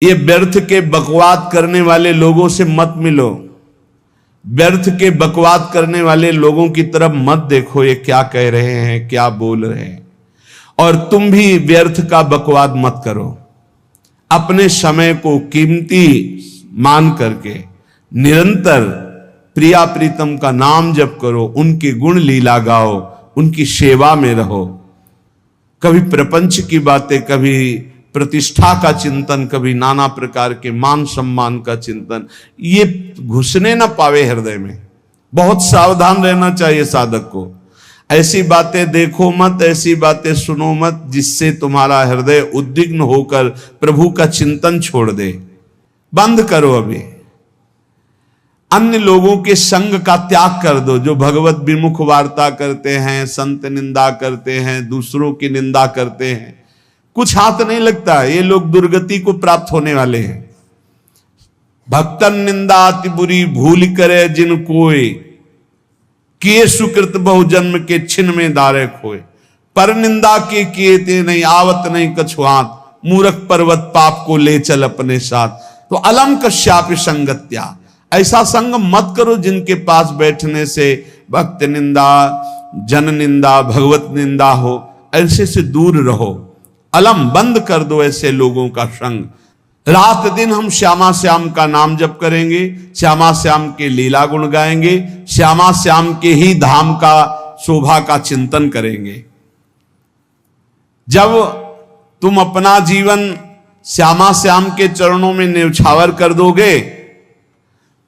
ये व्यर्थ के बकवाद करने वाले लोगों से मत मिलो, व्यर्थ के बकवाद करने वाले लोगों की तरफ मत देखो, ये क्या कह रहे हैं, क्या बोल रहे हैं। और तुम भी व्यर्थ का बकवाद मत करो। अपने समय को कीमती मान करके निरंतर प्रिया प्रीतम का नाम जप करो, उनके गुण लीला गाओ, उनकी सेवा में रहो। कभी प्रपंच की बातें, कभी प्रतिष्ठा का चिंतन, कभी नाना प्रकार के मान सम्मान का चिंतन, ये घुसने ना पावे हृदय में। बहुत सावधान रहना चाहिए साधक को। ऐसी बातें देखो मत, ऐसी बातें सुनो मत जिससे तुम्हारा हृदय उद्विग्न होकर प्रभु का चिंतन छोड़ दे। बंद करो। अभी अन्य लोगों के संग का त्याग कर दो, जो भगवत विमुख वार्ता करते हैं, संत निंदा करते हैं, दूसरों की निंदा करते हैं। कुछ हाथ नहीं लगता, ये लोग दुर्गति को प्राप्त होने वाले हैं। भक्तन निंदा अति बुरी भूल करे जिन कोई, किए सुकृत बहु जन्म के छिन में दारे खोए। पर निंदा के किए ते नहीं, आवत नहीं कछुआत, मूर्ख पर्वत पाप को ले चल अपने साथ। तो अलम कश्यापि संगत्या, ऐसा संग मत करो जिनके पास बैठने से भक्त निंदा, जन निंदा, भगवत निंदा हो। ऐसे से दूर रहो। अलम बंद कर दो ऐसे लोगों का संग। रात दिन हम श्यामा श्याम का नाम जप करेंगे, श्यामा श्याम के लीला गुण गाएंगे, श्यामा श्याम के ही धाम का शोभा का चिंतन करेंगे। जब तुम अपना जीवन श्यामा श्याम के चरणों में न्यौछावर कर दोगे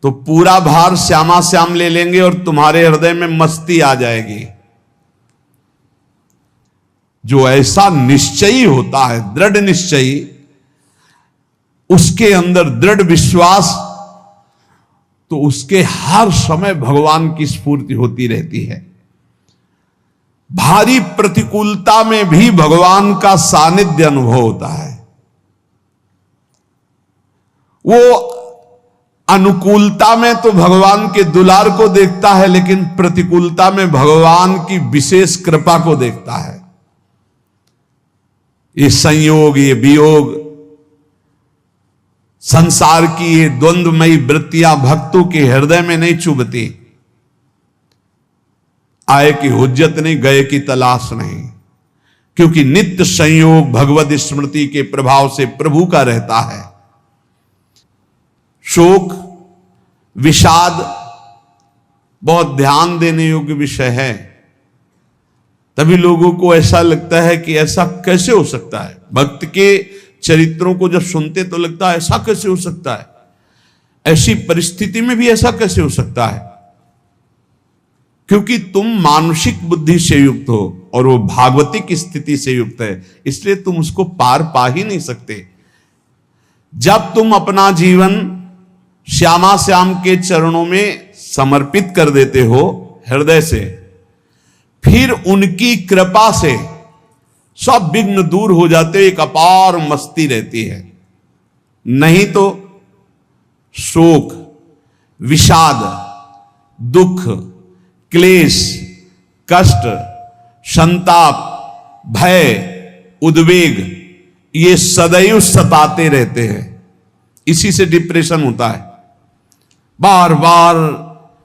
तो पूरा भार श्यामा श्याम ले लेंगे और तुम्हारे हृदय में मस्ती आ जाएगी। जो ऐसा निश्चयी होता है, दृढ़ निश्चयी, उसके अंदर दृढ़ विश्वास, तो उसके हर समय भगवान की स्फूर्ति होती रहती है। भारी प्रतिकूलता में भी भगवान का सानिध्य अनुभव होता है। वो अनुकूलता में तो भगवान के दुलार को देखता है, लेकिन प्रतिकूलता में भगवान की विशेष कृपा को देखता है। ये संयोग, ये वियोग, संसार की ये द्वंद्वमयी वृत्तियां भक्तों के हृदय में नहीं चुभती। आए की हुज्जत नहीं, गए की तलाश नहीं, क्योंकि नित्य संयोग भगवत स्मृति के प्रभाव से प्रभु का रहता है। शोक, विषाद बहुत ध्यान देने योग्य विषय है। तभी लोगों को ऐसा लगता है कि ऐसा कैसे हो सकता है। भक्त के चरित्रों को जब सुनते तो लगता है ऐसा कैसे हो सकता है, ऐसी परिस्थिति में भी ऐसा कैसे हो सकता है। क्योंकि तुम मानसिक बुद्धि से युक्त हो और वो भागवतिक स्थिति से युक्त है, इसलिए तुम उसको पार पा ही नहीं सकते। जब तुम अपना जीवन श्यामा श्याम के चरणों में समर्पित कर देते हो हृदय से, फिर उनकी कृपा से सब विघ्न दूर हो जाते, एक अपार मस्ती रहती है। नहीं तो शोक, विषाद, दुख, क्लेश, कष्ट, संताप, भय, उद्वेग, ये सदैव सताते रहते हैं। इसी से डिप्रेशन होता है। बार बार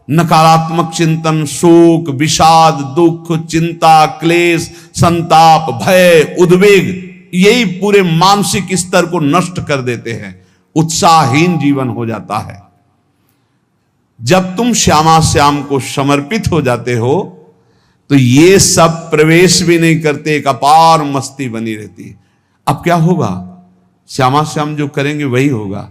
नकारात्मक चिंतन, शोक, विषाद, दुख, चिंता, क्लेश, संताप, भय, उद्वेग, यही पूरे मानसिक स्तर को नष्ट कर देते हैं। उत्साहहीन जीवन हो जाता है। जब तुम श्यामा श्याम को समर्पित हो जाते हो तो ये सब प्रवेश भी नहीं करते, एक अपार मस्ती बनी रहती है। अब क्या होगा? श्यामा श्याम जो करेंगे वही होगा।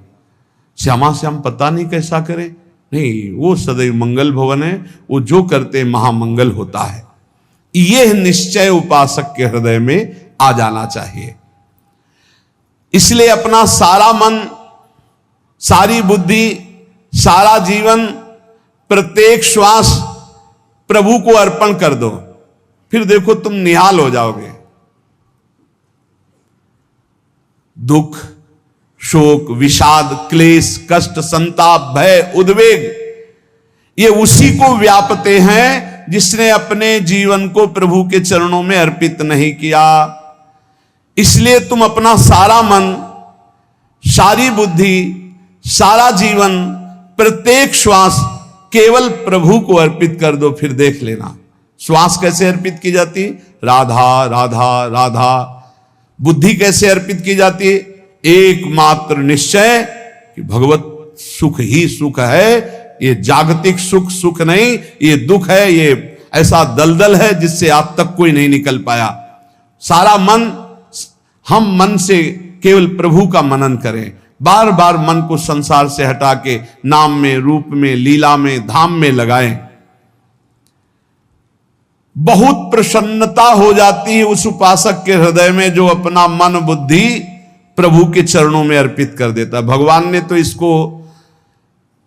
श्यामा श्याम पता नहीं कैसा करे, नहीं, वो सदैव मंगल भवन है, वो जो करते महामंगल होता है। यह निश्चय उपासक के हृदय में आ जाना चाहिए। इसलिए अपना सारा मन, सारी बुद्धि, सारा जीवन, प्रत्येक श्वास प्रभु को अर्पण कर दो, फिर देखो तुम निहाल हो जाओगे। दुख, शोक, विषाद, क्लेश, कष्ट, संताप, भय, उद्वेग, ये उसी को व्यापते हैं जिसने अपने जीवन को प्रभु के चरणों में अर्पित नहीं किया। इसलिए तुम अपना सारा मन, सारी बुद्धि, सारा जीवन, प्रत्येक श्वास केवल प्रभु को अर्पित कर दो, फिर देख लेना श्वास कैसे अर्पित की जाती है, राधा राधा राधा। बुद्धि कैसे अर्पित की जाती है, एकमात्र निश्चय कि भगवत सुख ही सुख है, ये जागतिक सुख सुख नहीं, ये दुख है, ये ऐसा दलदल है जिससे आज तक कोई नहीं निकल पाया। सारा मन, हम मन से केवल प्रभु का मनन करें, बार बार मन को संसार से हटा के नाम में, रूप में, लीला में, धाम में लगाएं। बहुत प्रसन्नता हो जाती है उस उपासक के हृदय में जो अपना मन बुद्धि प्रभु के चरणों में अर्पित कर देता। भगवान ने तो इसको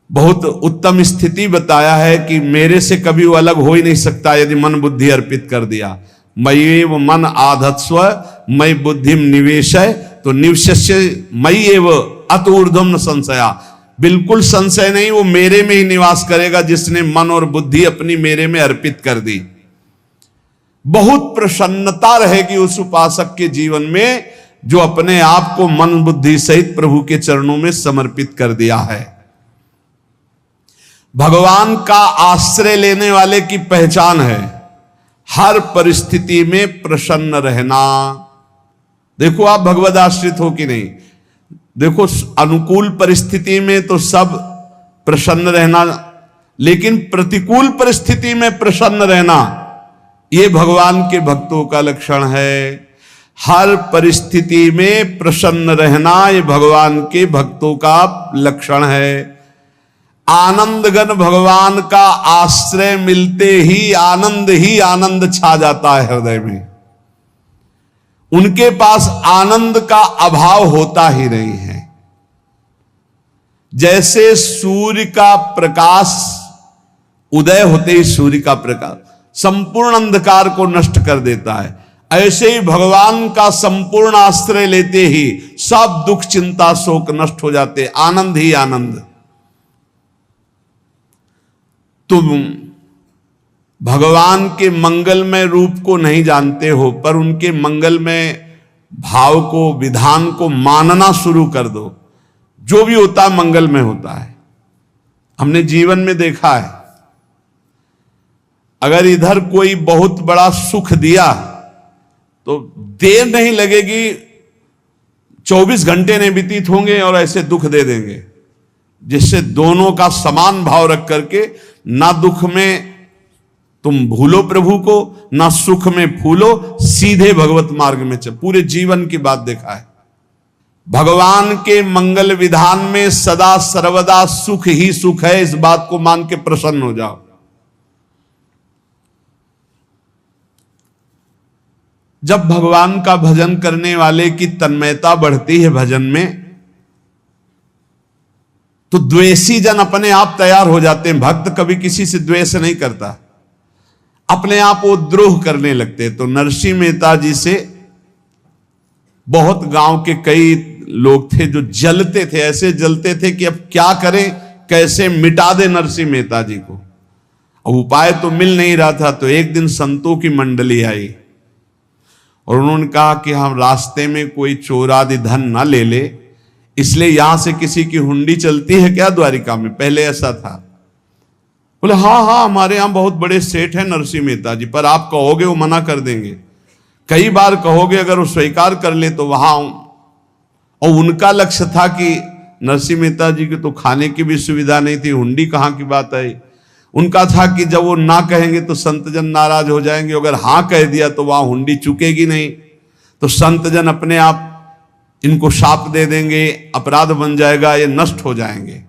बहुत उत्तम स्थिति बताया है कि मेरे से कभी वो अलग हो ही नहीं सकता यदि मन बुद्धि अर्पित कर दिया। मय्येव मन आधत्स्व मयि बुद्धिम निवेशय, तो निवशस्य मय्येव अत ऊर्ध्वं न संशया, बिल्कुल संशय नहीं, वो मेरे में ही निवास करेगा जिसने मन और बुद्धि अपनी मेरे में अर्पित कर दी। बहुत प्रसन्नता रहेगी उस उपासक के जीवन में जो अपने आप को मन बुद्धि सहित प्रभु के चरणों में समर्पित कर दिया है। भगवान का आश्रय लेने वाले की पहचान है हर परिस्थिति में प्रसन्न रहना। देखो आप भगवद आश्रित हो कि नहीं, देखो अनुकूल परिस्थिति में तो सब प्रसन्न रहना, लेकिन प्रतिकूल परिस्थिति में प्रसन्न रहना ये भगवान के भक्तों का लक्षण है। हर परिस्थिति में प्रसन्न रहना ये भगवान के भक्तों का लक्षण है। आनंदगन भगवान का आश्रय मिलते ही आनंद छा जाता है हृदय में। उनके पास आनंद का अभाव होता ही नहीं है। जैसे सूर्य का प्रकाश उदय होते ही सूर्य का प्रकाश संपूर्ण अंधकार को नष्ट कर देता है, ऐसे ही भगवान का संपूर्ण आश्रय लेते ही सब दुख चिंता शोक नष्ट हो जाते, आनंद ही आनंद। तुम भगवान के मंगलमय रूप को नहीं जानते हो, पर उनके मंगलमय भाव को, विधान को मानना शुरू कर दो। जो भी होता है मंगलमय होता है। हमने जीवन में देखा है, अगर इधर कोई बहुत बड़ा सुख दिया तो देर नहीं लगेगी, 24 घंटे नहीं व्यतीत होंगे और ऐसे दुख दे देंगे, जिससे दोनों का समान भाव रख करके ना दुख में तुम भूलो प्रभु को, ना सुख में फूलो, सीधे भगवत मार्ग में चल। पूरे जीवन की बात देखा है, भगवान के मंगल विधान में सदा सर्वदा सुख ही सुख है, इस बात को मान के प्रसन्न हो जाओ। जब भगवान का भजन करने वाले की तन्मयता बढ़ती है भजन में, तो द्वेषी जन अपने आप तैयार हो जाते हैं। भक्त कभी किसी से द्वेष नहीं करता, अपने आप वो द्रोह करने लगते हैं। तो नरसिंह मेहता जी से बहुत गांव के कई लोग थे जो जलते थे, ऐसे जलते थे कि अब क्या करें, कैसे मिटा दे नरसिंह मेहता जी को। अब उपाय तो मिल नहीं रहा था। तो एक दिन संतों की मंडली आई और उन्होंने कहा कि हम रास्ते में कोई चोर आदि धन ना ले ले, इसलिए यहां से किसी की हुंडी चलती है क्या द्वारिका में? पहले ऐसा था। बोले हाँ हाँ, हमारे यहां बहुत बड़े सेठ हैं नरसिंह मेहता जी, पर आप कहोगे वो मना कर देंगे। कई बार कहोगे, अगर वो स्वीकार कर ले तो वहां। और उनका लक्ष्य था कि नरसिंह मेहता जी की तो खाने की भी सुविधा नहीं थी, हुंडी कहां की बात आई। उनका था कि जब वो ना कहेंगे तो संतजन नाराज हो जाएंगे, अगर हां कह दिया तो वहां हुंडी चुकेगी नहीं, तो संतजन अपने आप इनको शाप दे देंगे, अपराध बन जाएगा, ये नष्ट हो जाएंगे।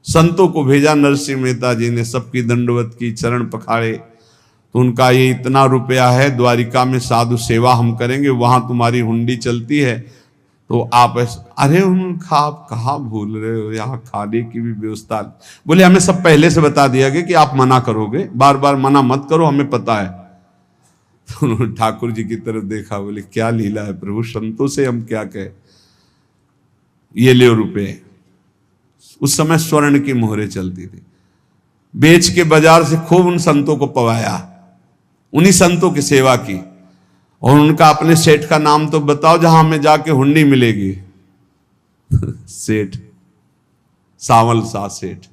संतों को भेजा नरसिंह मेहता जी ने, सबकी दंडवत की, चरण पखाड़े। तो उनका ये इतना रुपया है, द्वारिका में साधु सेवा हम करेंगे, वहां तुम्हारी हुंडी चलती है, तो आप अरे उनका आप कहाँ भूल रहे हो, यहाँ खाने की भी व्यवस्था। बोले हमें सब पहले से बता दिया गया कि आप मना करोगे, बार बार मना मत करो, हमें पता है। तो उन्होंने ठाकुर जी की तरफ देखा, बोले क्या लीला है प्रभु, संतों से हम क्या कहें, ये ले रुपए। उस समय स्वर्ण की मोहरें चलती थी, बेच के बाजार से खूब उन संतों को पवाया, उन्हीं संतों की सेवा की। और उनका अपने सेठ का नाम तो बताओ जहां हमें जाके हुंडी मिलेगी। सेठ, सावल सा सेठ।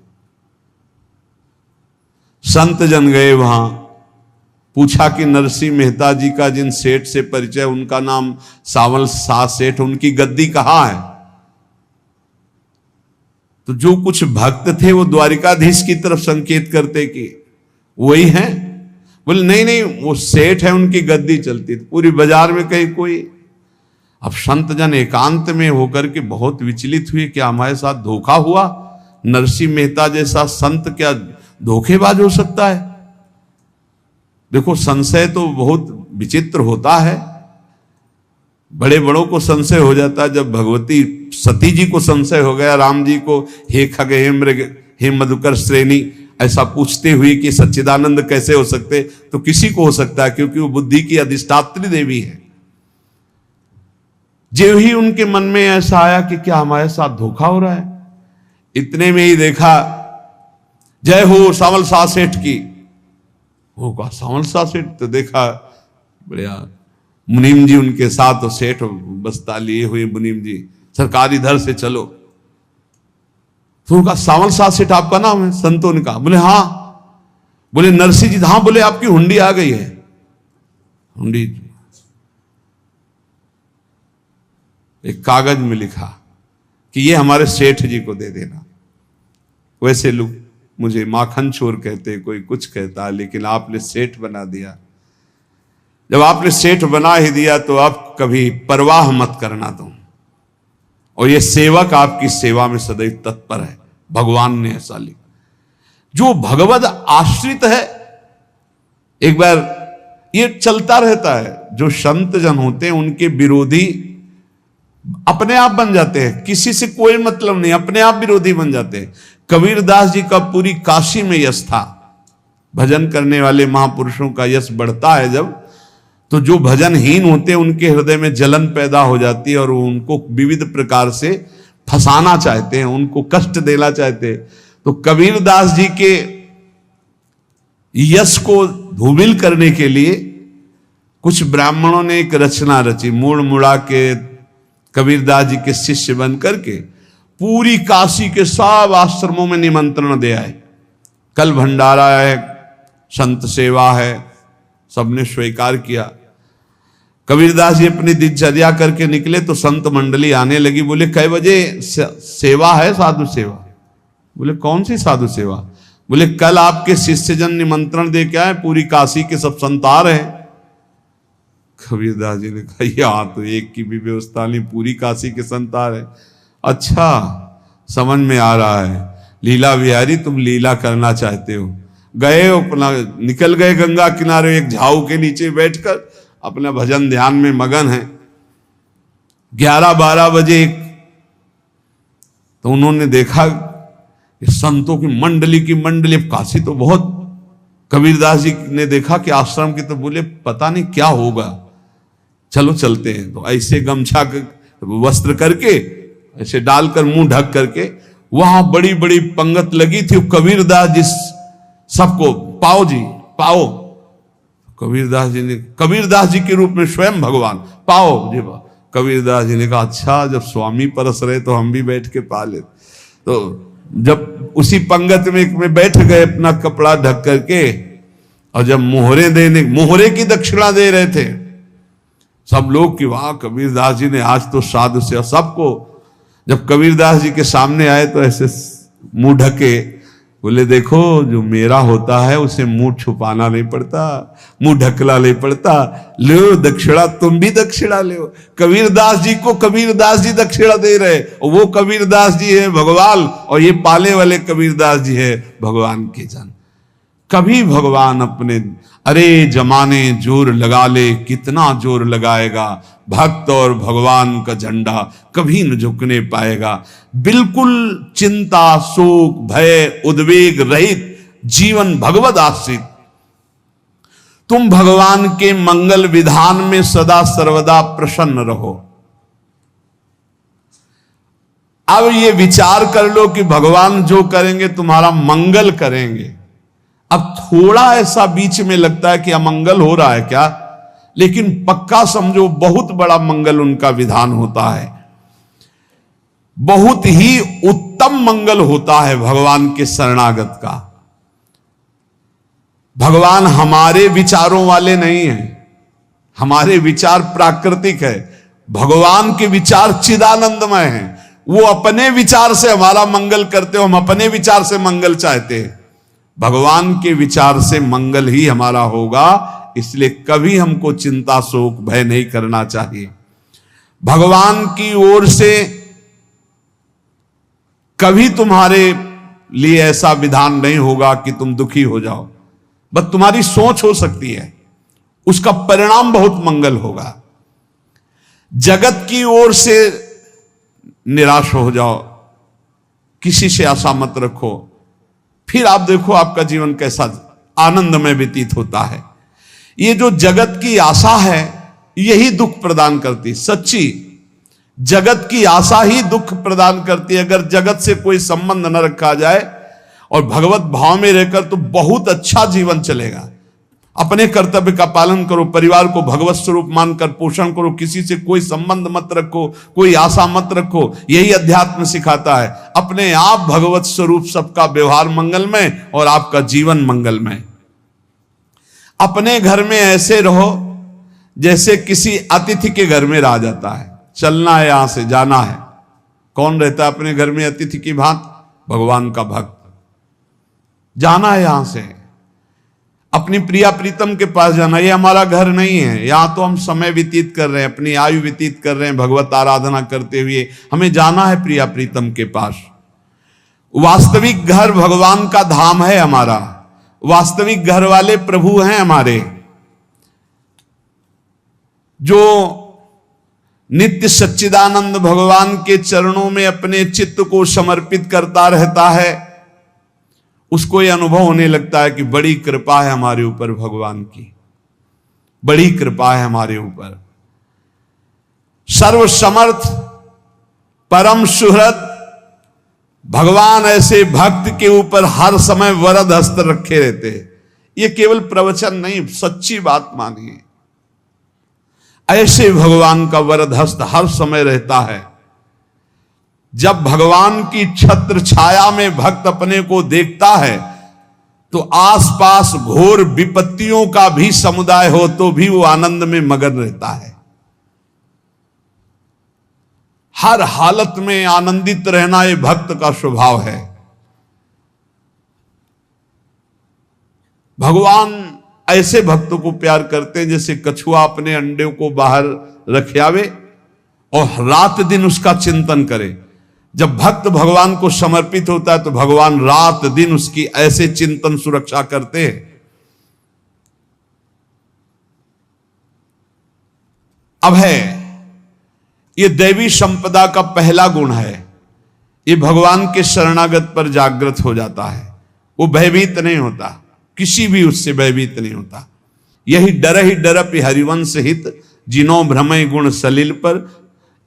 संत जन गए वहां, पूछा कि नरसिंह मेहता जी का जिन सेठ से परिचय, उनका नाम सावल सा सेठ, उनकी गद्दी कहां है? तो जो कुछ भक्त थे वो द्वारिकाधीश की तरफ संकेत करते कि वही हैं। बोले नहीं नहीं, वो सेठ है, उनकी गद्दी चलती थी। पूरी बाजार में कहीं कोई। अब संत जन एकांत में होकर के बहुत विचलित हुए, क्या हमारे साथ धोखा हुआ? नरसिंह मेहता जैसा संत क्या धोखेबाज हो सकता है? देखो, संशय तो बहुत विचित्र होता है। बड़े बड़ों को संशय हो जाता है। जब भगवती सती जी को संशय हो गया, राम जी को, हे खग हे मृग हे मधुकर श्रेणी, ऐसा पूछते हुए कि सच्चिदानंद कैसे हो सकते, तो किसी को हो सकता है, क्योंकि वो बुद्धि की अधिष्ठात्री देवी है। जो ही उनके मन में ऐसा आया कि क्या हमारे साथ धोखा हो रहा है, इतने में ही देखा जय हो सावल सा सेठ की। वो कहा सावल सा सेठ, तो देखा बढ़िया मुनीम जी उनके साथ, सेठ बस्ता लिए हुए मुनीम जी, सरकार इधर से चलो। तो उनका सावल सा सेठ आपका नाम है? संतों ने कहा। बोले हाँ। बोले नरसिंह जी? हाँ। बोले आपकी हुंडी आ गई है। हुंडी एक कागज में लिखा कि ये हमारे सेठ जी को दे देना। वैसे लोग मुझे माखन चोर कहते, कोई कुछ कहता, लेकिन आपने सेठ बना दिया। जब आपने सेठ बना ही दिया तो आप कभी परवाह मत करना तुम। और ये सेवक आपकी सेवा में सदैव तत्पर है। भगवान ने ऐसा लिखा। जो भगवद आश्रित है, एक बार ये चलता रहता है, जो संत जन होते हैं उनके विरोधी अपने आप बन जाते हैं। किसी से कोई मतलब नहीं, अपने आप विरोधी बन जाते हैं। कबीरदास जी का पूरी काशी में यश था। भजन करने वाले महापुरुषों का यश बढ़ता है जब, तो जो भजनहीन होते हैं उनके हृदय में जलन पैदा हो जाती है और वो उनको विविध प्रकार से फंसाना चाहते हैं, उनको कष्ट देना चाहते हैं। तो कबीरदास जी के यश को धूमिल करने के लिए कुछ ब्राह्मणों ने एक रचना रची। मुड़ मुड़ा के कबीरदास जी के शिष्य बन करके पूरी काशी के सब आश्रमों में निमंत्रण दे आए। कल भंडारा है, संत सेवा है, सबने स्वीकार किया। कबीरदास जी अपनी दिनचर्या करके निकले तो संत मंडली आने लगी। बोले कै बजे सेवा है? साधु सेवा। बोले कौन सी साधु सेवा? बोले कल आपके शिष्यजन निमंत्रण दे के आए, पूरी काशी के सब संत आ रहे हैं। कबीरदास जी ने कहा यहाँ तो एक की भी व्यवस्था नहीं, पूरी काशी के संत आ रहे। अच्छा, समझ में आ रहा है, लीला बिहारी तुम लीला करना चाहते हो। गए अपना निकल गए गंगा किनारे, एक झाऊ के नीचे बैठकर अपना भजन ध्यान में मगन है। 11-12 बजे तो उन्होंने देखा कि संतों की मंडली, काशी तो बहुत। कबीरदास जी ने देखा कि आश्रम की, तो बोले पता नहीं क्या होगा, चलो चलते हैं। तो ऐसे गमछा वस्त्र करके ऐसे डालकर मुंह ढक करके, वहां बड़ी बड़ी पंगत लगी थी। कबीरदास जी सबको पाओ जी पाओ। कबीरदास जी के रूप में स्वयं भगवान पाओ जी। कबीरदास जी ने कहा अच्छा, जब स्वामी परस रहे तो हम भी बैठ के पा ले। तो जब उसी पंगत में बैठ गए अपना कपड़ा ढक करके, और जब मोहरे की दक्षिणा दे रहे थे सब लोग कि वाह कबीरदास जी ने आज तो साधु से। सबको जब कबीरदास जी के सामने आए तो ऐसे मुंह ढके, बोले देखो जो मेरा होता है उसे मुंह छुपाना नहीं पड़ता, मुंह ढकला नहीं पड़ता। लो दक्षिणा, तुम भी दक्षिणा लो। कबीरदास जी को कबीरदास जी दक्षिणा दे रहे, और वो कबीरदास जी है भगवान, और ये पाले वाले कबीरदास जी है भगवान के जन। कभी भगवान अपने, अरे जमाने जोर लगा ले, कितना जोर लगाएगा, भक्त और भगवान का झंडा कभी न झुकने पाएगा। बिल्कुल चिंता, शोक, भय, उद्वेग रहित जीवन भगवद आश्रित। तुम भगवान के मंगल विधान में सदा सर्वदा प्रसन्न रहो। अब ये विचार कर लो कि भगवान जो करेंगे तुम्हारा मंगल करेंगे। अब थोड़ा ऐसा बीच में लगता है कि अमंगल हो रहा है क्या, लेकिन पक्का समझो बहुत बड़ा मंगल उनका विधान होता है। बहुत ही उत्तम मंगल होता है भगवान के शरणागत का। भगवान हमारे विचारों वाले नहीं हैं, हमारे विचार प्राकृतिक है, भगवान के विचार चिदानंदमय हैं। वो अपने विचार से हमारा मंगल करते हो, हम अपने विचार से मंगल चाहते हैं। भगवान के विचार से मंगल ही हमारा होगा, इसलिए कभी हमको चिंता शोक भय नहीं करना चाहिए। भगवान की ओर से कभी तुम्हारे लिए ऐसा विधान नहीं होगा कि तुम दुखी हो जाओ, बस तुम्हारी सोच हो सकती है, उसका परिणाम बहुत मंगल होगा। जगत की ओर से निराश हो जाओ, किसी से आशा मत रखो, फिर आप देखो आपका जीवन कैसा आनंदमय व्यतीत होता है। ये जो जगत की आशा है यही दुख प्रदान करती, सच्ची जगत की आशा ही दुख प्रदान करती है। अगर जगत से कोई संबंध न रखा जाए और भगवत भाव में रहकर तो बहुत अच्छा जीवन चलेगा। अपने कर्तव्य का पालन करो, परिवार को भगवत स्वरूप मानकर पोषण करो, किसी से कोई संबंध मत रखो, कोई आशा मत रखो, यही अध्यात्म सिखाता है। अपने आप भगवत स्वरूप, सबका व्यवहार मंगलमय और आपका जीवन मंगलमय। अपने घर में ऐसे रहो जैसे किसी अतिथि के घर में रह जाता है, चलना है यहां से जाना है। कौन रहता है अपने घर में अतिथि की भांति? भगवान का भक्त। जाना है यहां से, अपनी प्रिया प्रीतम के पास जाना। ये हमारा घर नहीं है, यहां तो हम समय व्यतीत कर रहे हैं, अपनी आयु व्यतीत कर रहे हैं भगवत आराधना करते हुए। हमें जाना है प्रिया प्रीतम के पास। वास्तविक घर भगवान का धाम है हमारा, वास्तविक घर वाले प्रभु हैं हमारे। जो नित्य सच्चिदानंद भगवान के चरणों में अपने चित्त को समर्पित करता रहता है, उसको यह अनुभव होने लगता है कि बड़ी कृपा है हमारे ऊपर, भगवान की बड़ी कृपा है हमारे ऊपर। सर्वसमर्थ परम सुहृद भगवान ऐसे भक्त के ऊपर हर समय वरद हस्त रखे रहते हैं। ये केवल प्रवचन नहीं, सच्ची बात मानिए। ऐसे भगवान का वरद हस्त हर समय रहता है। जब भगवान की छत्र छाया में भक्त अपने को देखता है तो आसपास घोर विपत्तियों का भी समुदाय हो तो भी वो आनंद में मगन रहता है। हर हालत में आनंदित रहना ये भक्त का स्वभाव है। भगवान ऐसे भक्तों को प्यार करते हैं जैसे कछुआ अपने अंडे को बाहर रख आवे और रात दिन उसका चिंतन करे। जब भक्त भगवान को समर्पित होता है तो भगवान रात दिन उसकी ऐसे चिंतन सुरक्षा करते हैं। अभय, ये दैवी संपदा का पहला गुण है। ये भगवान के शरणागत पर जागृत हो जाता है, वो भयभीत नहीं होता, किसी भी उससे भयभीत नहीं होता। यही डरपि हरिवंश हित, जिनो भ्रमय गुण सलिल पर।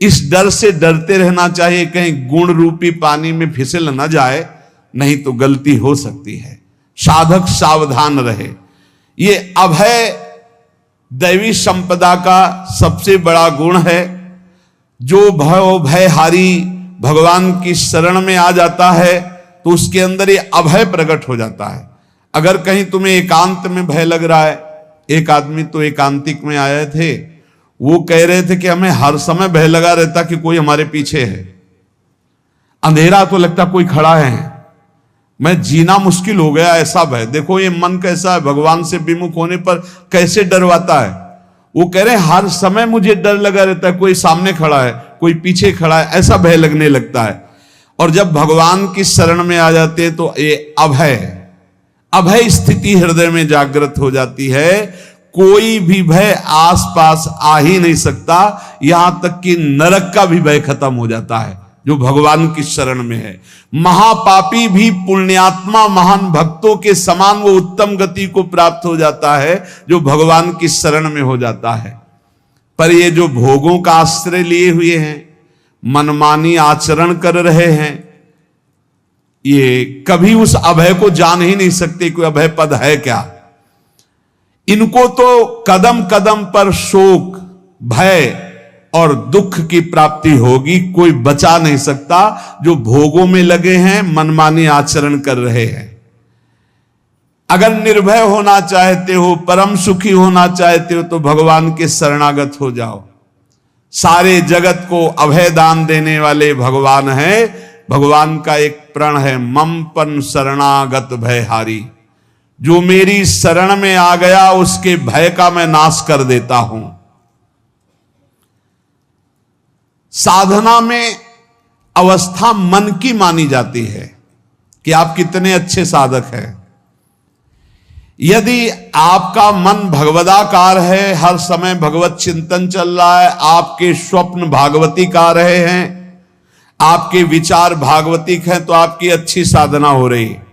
इस डर से डरते रहना चाहिए कहीं गुण रूपी पानी में फिसल न जाए, नहीं तो गलती हो सकती है। साधक सावधान रहे। ये अभय दैवी संपदा का सबसे बड़ा गुण है। जो भयहारी भगवान की शरण में आ जाता है तो उसके अंदर ये अभय प्रकट हो जाता है। अगर कहीं तुम्हें एकांत में भय लग रहा है, एक आदमी तो एकांतिक में आए थे, वो कह रहे थे कि हमें हर समय भय लगा रहता कि कोई हमारे पीछे है, अंधेरा तो लगता कोई खड़ा है, मैं जीना मुश्किल हो गया, ऐसा भय। देखो ये मन कैसा है, भगवान से विमुख होने पर कैसे डरवाता है। वो कह रहे हैं हर समय मुझे डर लगा रहता है, कोई सामने खड़ा है, कोई पीछे खड़ा है, ऐसा भय लगने लगता है। और जब भगवान की शरण में आ जाते हैं तो ये अभय स्थिति हृदय में जागृत हो जाती है। कोई भी भय आसपास आ ही नहीं सकता, यहां तक कि नरक का भी भय खत्म हो जाता है जो भगवान की शरण में है। महापापी भी पुण्यात्मा महान भक्तों के समान वो उत्तम गति को प्राप्त हो जाता है जो भगवान की शरण में हो जाता है। पर ये जो भोगों का आश्रय लिए हुए हैं, मनमानी आचरण कर रहे हैं, ये कभी उस अभय को जान ही नहीं सकते कोई अभय पद है क्या। इनको तो कदम कदम पर शोक, भय और दुख की प्राप्ति होगी। कोई बचा नहीं सकता जो भोगों में लगे हैं, मनमानी आचरण कर रहे हैं। अगर निर्भय होना चाहते हो, परम सुखी होना चाहते हो, तो भगवान के शरणागत हो जाओ। सारे जगत को अभय दान देने वाले भगवान हैं। भगवान का एक प्रण है, ममपन शरणागत भयहारी। जो मेरी शरण में आ गया उसके भय का मैं नाश कर देता हूं। साधना में अवस्था मन की मानी जाती है कि आप कितने अच्छे साधक हैं। यदि आपका मन भगवदाकार है, हर समय भगवत चिंतन चल रहा है, आपके स्वप्न भागवती का रहे हैं, आपके विचार भागवतिक हैं, तो आपकी अच्छी साधना हो रही है।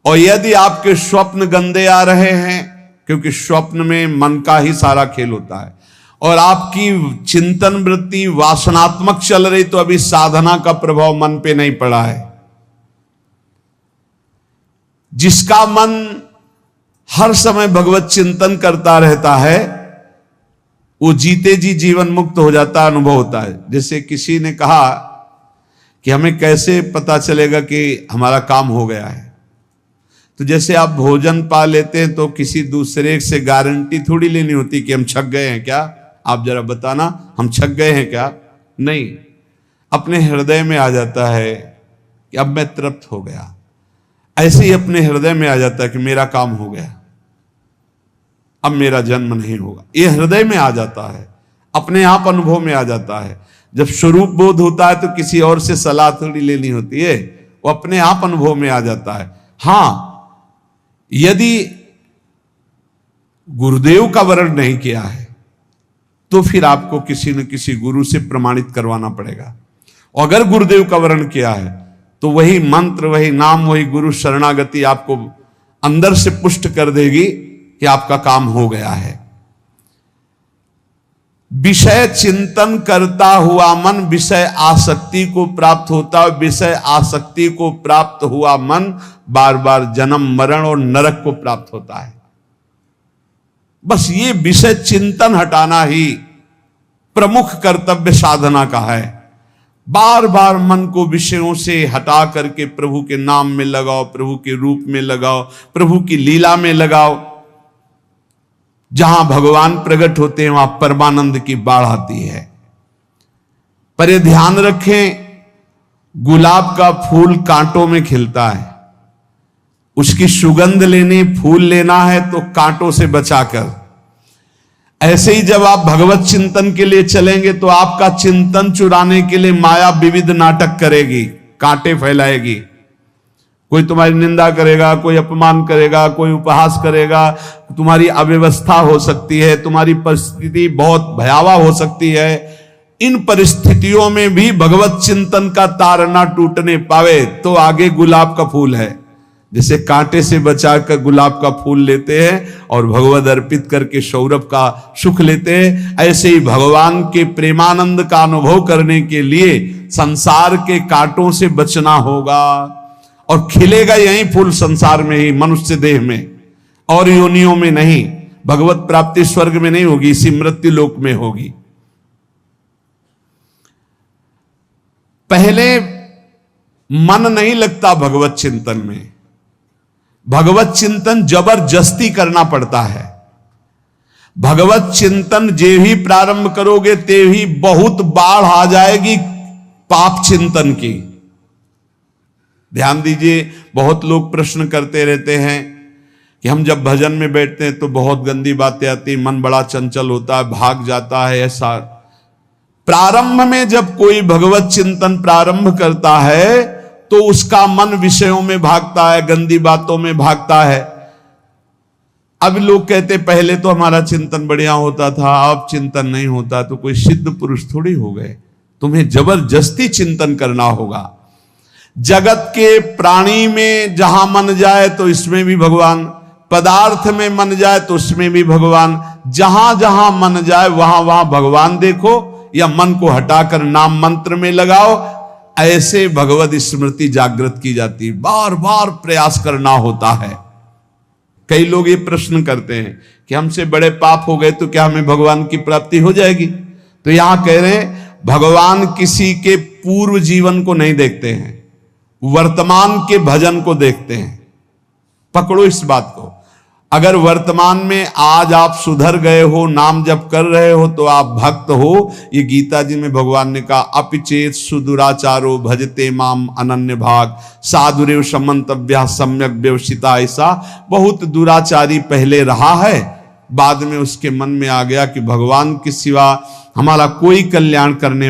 और यदि आपके स्वप्न गंदे आ रहे हैं, क्योंकि स्वप्न में मन का ही सारा खेल होता है, और आपकी चिंतन वृत्ति वासनात्मक चल रही, तो अभी साधना का प्रभाव मन पे नहीं पड़ा है। जिसका मन हर समय भगवत चिंतन करता रहता है, वो जीते जी जीवन मुक्त हो जाता, अनुभव होता है। जैसे किसी ने कहा कि हमें कैसे पता चलेगा कि हमारा काम हो गया है। तो जैसे आप भोजन पा लेते हैं तो किसी दूसरे से गारंटी थोड़ी लेनी होती कि हम छक गए हैं क्या, आप जरा बताना हम छक गए हैं क्या। नहीं, अपने हृदय में आ जाता है कि अब मैं तृप्त हो गया। ऐसे ही अपने हृदय में आ जाता है कि मेरा काम हो गया, अब मेरा जन्म नहीं होगा। ये हृदय में आ जाता है, अपने आप अनुभव में आ जाता है। जब स्वरूप बोध होता है तो किसी और से सलाह थोड़ी लेनी होती है, वो अपने आप अनुभव में आ जाता है। हां, यदि गुरुदेव का वर्ण नहीं किया है तो फिर आपको किसी न किसी गुरु से प्रमाणित करवाना पड़ेगा। अगर गुरुदेव का वर्ण किया है तो वही मंत्र, वही नाम, वही गुरु शरणागति आपको अंदर से पुष्ट कर देगी कि आपका काम हो गया है। विषय चिंतन करता हुआ मन विषय आसक्ति को प्राप्त होता है। विषय आसक्ति को प्राप्त हुआ मन बार बार जन्म मरण और नरक को प्राप्त होता है। बस ये विषय चिंतन हटाना ही प्रमुख कर्तव्य साधना का है। बार बार मन को विषयों से हटा करके प्रभु के नाम में लगाओ, प्रभु के रूप में लगाओ, प्रभु की लीला में लगाओ। जहां भगवान प्रकट होते हैं वहां परमानंद की बाढ़ आती है। पर ये ध्यान रखें, गुलाब का फूल कांटों में खिलता है। उसकी सुगंध लेनी, फूल लेना है तो कांटों से बचाकर। ऐसे ही जब आप भगवत चिंतन के लिए चलेंगे तो आपका चिंतन चुराने के लिए माया विविध नाटक करेगी, कांटे फैलाएगी। कोई तुम्हारी निंदा करेगा, कोई अपमान करेगा, कोई उपहास करेगा, तुम्हारी अव्यवस्था हो सकती है, तुम्हारी परिस्थिति बहुत भयावह हो सकती है। इन परिस्थितियों में भी भगवत चिंतन का तार ना टूटने पावे तो आगे गुलाब का फूल है। जैसे कांटे से बचाकर गुलाब का फूल लेते हैं और भगवद अर्पित करके सौरभ का सुख लेते हैं, ऐसे ही भगवान के प्रेमानंद का अनुभव करने के लिए संसार के कांटों से बचना होगा। और खिलेगा यही फूल संसार में ही, मनुष्य देह में, और योनियों में नहीं। भगवत प्राप्ति स्वर्ग में नहीं होगी, इसी मृत्यु लोक में होगी। पहले मन नहीं लगता भगवत चिंतन में। भगवत चिंतन जबरदस्ती करना पड़ता है। भगवत चिंतन जे ही प्रारंभ करोगे ते ही बहुत बाढ़ आ जाएगी पाप चिंतन की। ध्यान दीजिए, बहुत लोग प्रश्न करते रहते हैं कि हम जब भजन में बैठते हैं तो बहुत गंदी बातें आती, मन बड़ा चंचल होता है, भाग जाता है। ऐसा प्रारंभ में जब कोई भगवत चिंतन प्रारंभ करता है तो उसका मन विषयों में भागता है, गंदी बातों में भागता है। अब लोग कहते पहले तो हमारा चिंतन बढ़िया होता था, अब चिंतन नहीं होता। तो कोई सिद्ध पुरुष थोड़ी हो गए, तुम्हें जबरदस्ती चिंतन करना होगा। जगत के प्राणी में जहां मन जाए तो इसमें भी भगवान, पदार्थ में मन जाए तो उसमें भी भगवान। जहां जहां मन जाए वहां वहां भगवान देखो, या मन को हटाकर नाम मंत्र में लगाओ। ऐसे भगवत स्मृति जागृत की जाती है। बार बार प्रयास करना होता है। कई लोग ये प्रश्न करते हैं कि हमसे बड़े पाप हो गए तो क्या हमें भगवान की प्राप्ति हो जाएगी? तो यहां कह रहे हैं भगवान किसी के पूर्व जीवन को नहीं देखते हैं, वर्तमान के भजन को देखते हैं। पकड़ो इस बात को। अगर वर्तमान में आज आप सुधर गए हो, नाम जप कर रहे हो, तो आप भक्त हो। ये गीता जी में भगवान ने कहा, अपिचेत सुदुराचारो भजते माम अनन्य भाग साधुरेव समंतव्या सम्यक व्यवसिता। ऐसा बहुत दुराचारी पहले रहा है, बाद में उसके मन में आ गया कि भगवान के सिवा हमारा कोई कल्याण करने